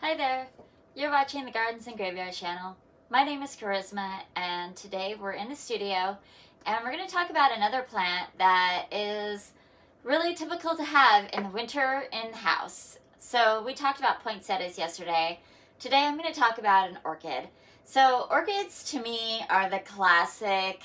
Hi there, you're watching the Gardens and Graveyard channel. My name is Charisma and today we're in the studio and we're going to talk about another plant that is really typical to have in the winter in the house. So we talked about poinsettias yesterday. Today I'm going to talk about an orchid. So orchids to me are the classic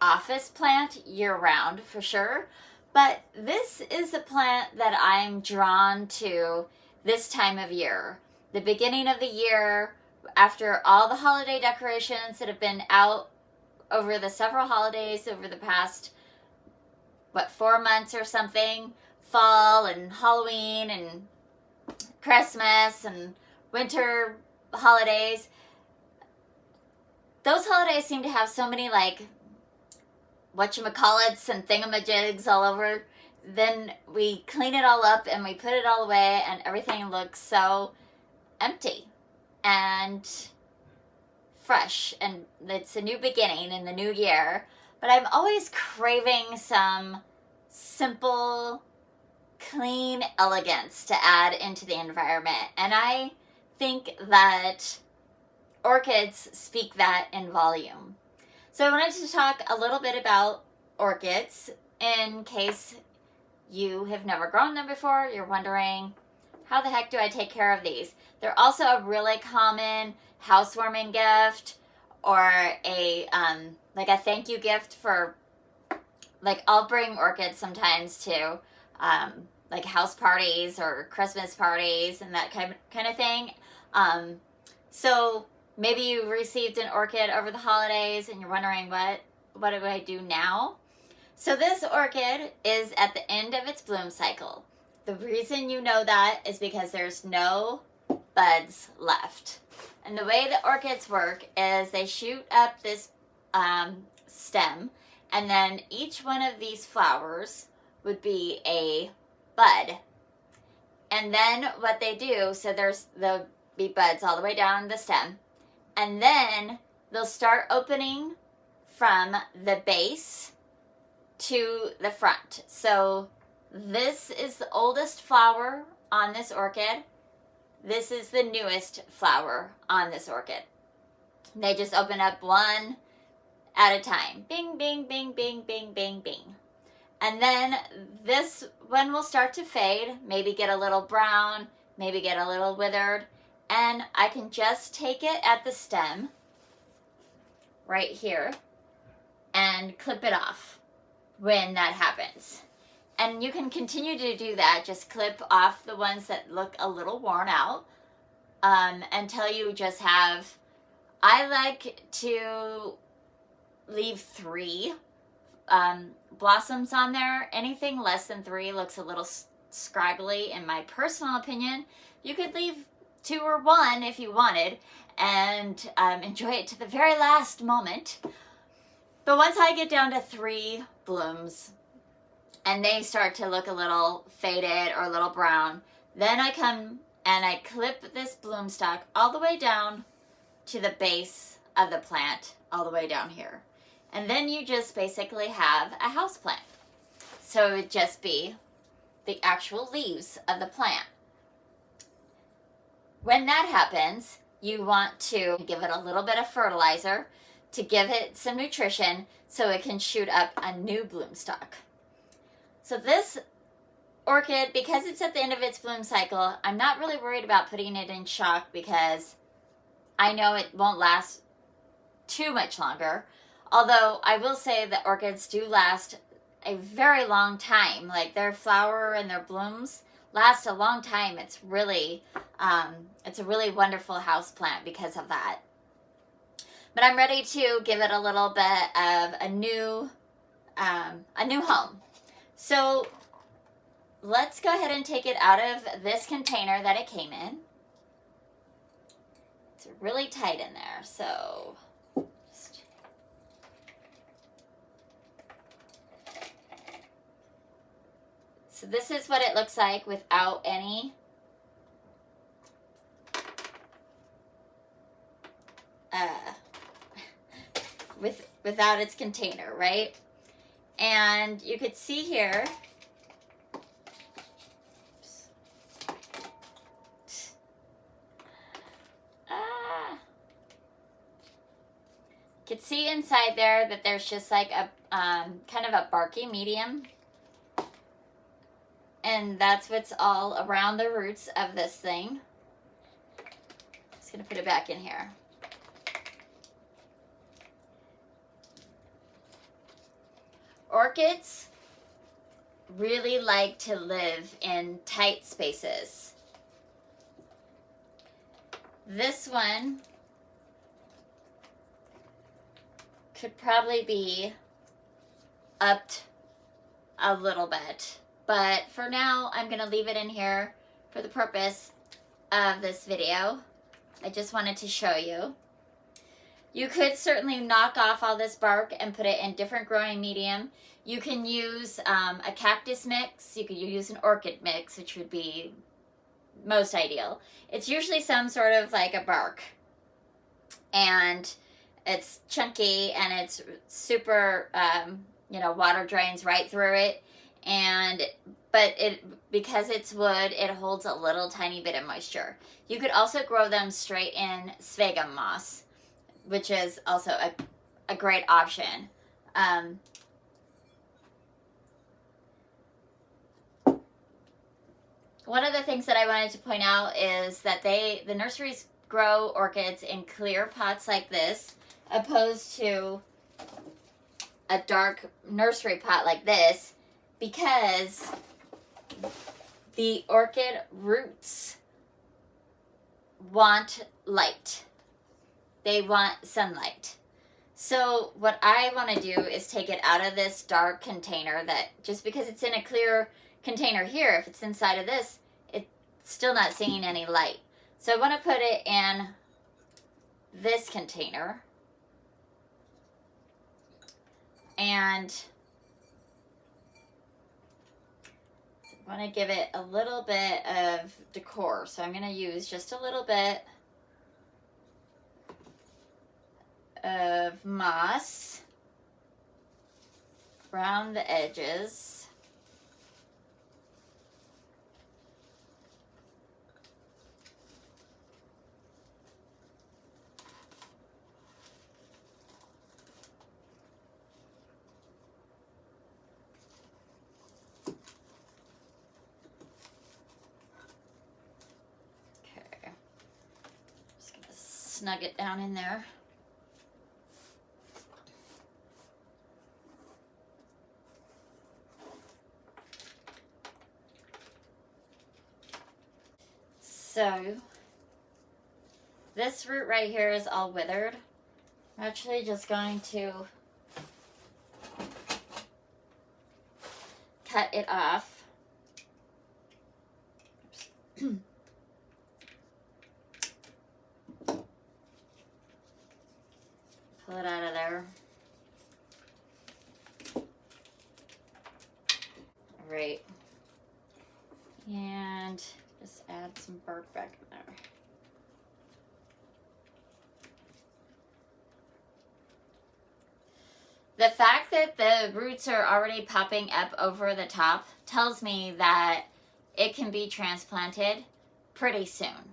office plant year-round for sure. But this is a plant that I'm drawn to this time of year. The beginning of the year, after all the holiday decorations that have been out over the several holidays over the past, 4 months or something, fall and Halloween and Christmas and winter holidays. Those holidays seem to have so many whatchamacallits and thingamajigs all over. Then we clean it all up and we put it all away and everything looks so empty and fresh, and it's a new beginning in the new year. But I'm always craving some simple, clean elegance to add into the environment, and I think that orchids speak that in volume. So I wanted to talk a little bit about orchids in case you have never grown them before. You're wondering, how the heck do I take care of these? They're also a really common housewarming gift, or a thank you gift for, I'll bring orchids sometimes to house parties or Christmas parties and that kind of thing. So maybe you received an orchid over the holidays and you're wondering, what do I do now? So this orchid is at the end of its bloom cycle. The reason you know that is because there's no buds left. And the way the orchids work is they shoot up this stem, and then each one of these flowers would be a bud. And then what they do, so there'll be buds all the way down the stem, and then they'll start opening from the base to the front. So this is the oldest flower on this orchid. This is the newest flower on this orchid. They just open up one at a time. Bing, bing, bing, bing, bing, bing, bing. And then this one will start to fade, maybe get a little brown, maybe get a little withered. And I can just take it at the stem right here and clip it off when that happens. And you can continue to do that. Just clip off the ones that look a little worn out until you just have, I like to leave 3 blossoms on there. Anything less than 3 looks a little scraggly in my personal opinion. You could leave 2 or 1 if you wanted and enjoy it to the very last moment. But once I get down to 3 blooms and they start to look a little faded or a little brown, then I come and I clip this bloom stalk all the way down to the base of the plant, all the way down here. And then you just basically have a house plant. So it would just be the actual leaves of the plant. When that happens, you want to give it a little bit of fertilizer to give it some nutrition so it can shoot up a new bloom stalk. So this orchid, because it's at the end of its bloom cycle, I'm not really worried about putting it in shock because I know it won't last too much longer. Although I will say that orchids do last a very long time. Like their flower and their blooms last a long time. It's a really wonderful house plant because of that. But I'm ready to give it a little bit of a new home. So let's go ahead and take it out of this container that it came in. It's really tight in there, so this is what it looks like without any without its container, right? And you could see here, can see inside there that there's just like a kind of a barky medium. And that's what's all around the roots of this thing. Just gonna put it back in here. Orchids really like to live in tight spaces. This one could probably be upped a little bit, but for now I'm gonna leave it in here for the purpose of this video. I just wanted to show you. You could certainly knock off all this bark and put it in different growing medium. You can use a cactus mix. You could use an orchid mix, which would be most ideal. It's usually some sort of like a bark, and it's chunky and it's super, you know, water drains right through it. But because it's wood, it holds a little tiny bit of moisture. You could also grow them straight in sphagnum moss, which is also a great option. One of the things that I wanted to point out is that the nurseries grow orchids in clear pots like this, opposed to a dark nursery pot like this, because the orchid roots want light. They want sunlight. So what I want to do is take it out of this dark container, that just because it's in a clear container here, if it's inside of this, it's still not seeing any light. So I want to put it in this container, and I want to give it a little bit of decor. So I'm going to use just a little bit of moss around the edges. Okay, just gonna snug it down in there. So this root right here is all withered. I'm actually just going to cut it off. Pull it out of there. All right. And just add some bark back in there. The fact that the roots are already popping up over the top tells me that it can be transplanted pretty soon.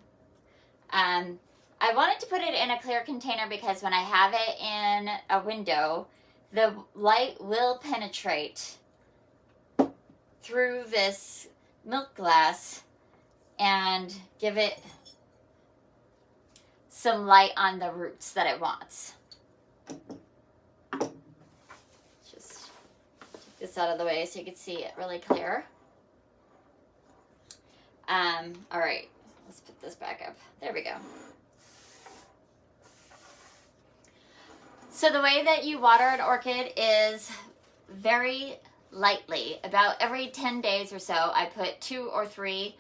I wanted to put it in a clear container because when I have it in a window, the light will penetrate through this milk glass and give it some light on the roots that it wants. Just take this out of the way so you can see it really clear. All right, let's put this back up. There we go. So the way that you water an orchid is very lightly. About every 10 days or so, I put 2 or 3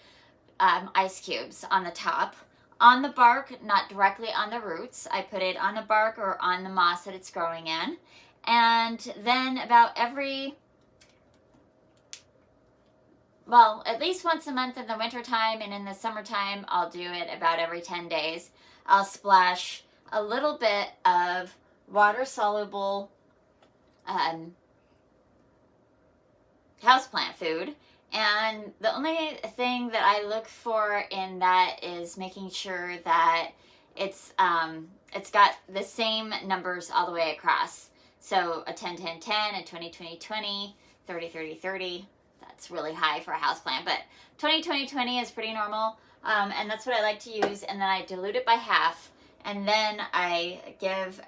ice cubes on the top. On the bark, not directly on the roots. I put it on the bark or on the moss that it's growing in. And then about every, well, at least once a month in the wintertime, and in the summertime, I'll do it about every 10 days. I'll splash a little bit of water-soluble houseplant food. And the only thing that I look for in that is making sure that it's got the same numbers all the way across. So a 10, 10, 10, a 20, 20, 20, 30, 30, 30. That's really high for a houseplant, but 20, 20, 20 is pretty normal. And that's what I like to use. And then I dilute it by half. And then I give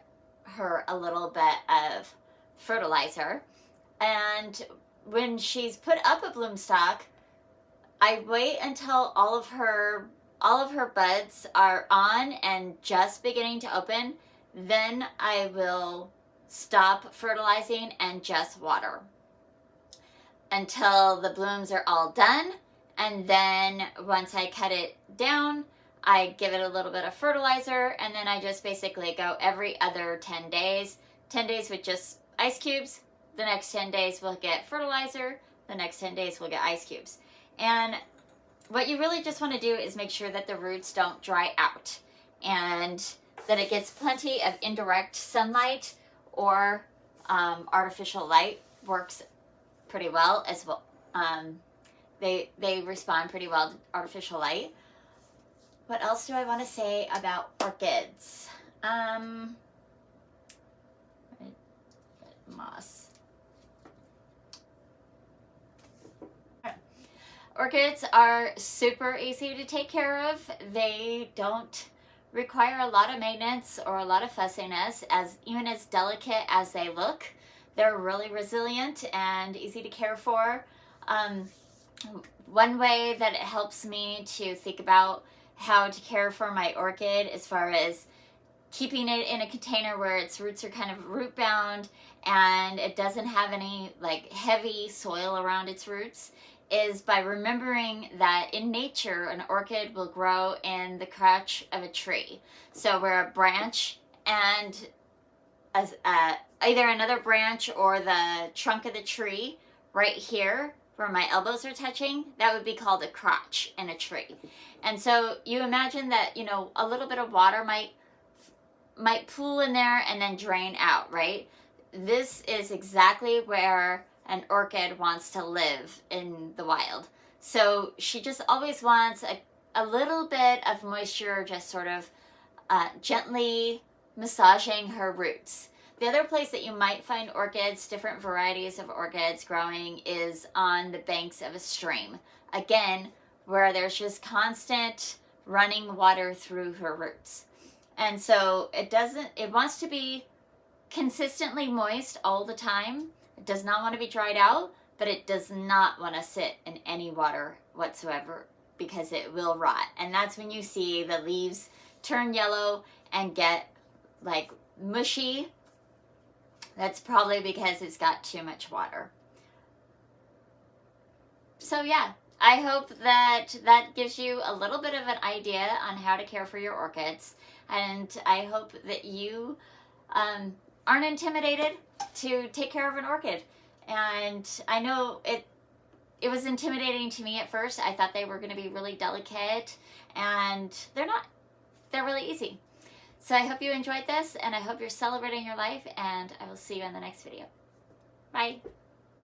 her a little bit of fertilizer. And when she's put up a bloom stalk, I wait until all of her buds are on and just beginning to open. Then I will stop fertilizing and just water until the blooms are all done. And then once I cut it down, I give it a little bit of fertilizer, and then I just basically go every other 10 days. 10 days with just ice cubes. The next 10 days we'll get fertilizer. The next 10 days we'll get ice cubes. And what you really just want to do is make sure that the roots don't dry out and that it gets plenty of indirect sunlight, or artificial light works pretty well as well. They respond pretty well to artificial light. What else do I want to say about orchids? Moss. Orchids are super easy to take care of. They don't require a lot of maintenance or a lot of fussiness, even as delicate as they look. They're really resilient and easy to care for. One way that it helps me to think about how to care for my orchid, as far as keeping it in a container where its roots are kind of root bound and it doesn't have any like heavy soil around its roots, is by remembering that in nature an orchid will grow in the crotch of a tree. So where a branch and either another branch or the trunk of the tree right here where my elbows are touching, that would be called a crotch in a tree. And so you imagine that, you know, a little bit of water might pool in there and then drain out, right? This is exactly where an orchid wants to live in the wild. So she just always wants a little bit of moisture, just sort of gently massaging her roots. The other place that you might find orchids, different varieties of orchids growing, is on the banks of a stream. Again, where there's just constant running water through her roots. And so it wants to be consistently moist all the time. It does not want to be dried out, but it does not want to sit in any water whatsoever, because it will rot. And that's when you see the leaves turn yellow and get like mushy. That's probably because it's got too much water. So yeah, I hope that gives you a little bit of an idea on how to care for your orchids. And I hope that you aren't intimidated to take care of an orchid. And I know it was intimidating to me at first. I thought they were going to be really delicate, and they're not. They're really easy. So I hope you enjoyed this, and I hope you're celebrating your life, and I will see you in the next video. Bye.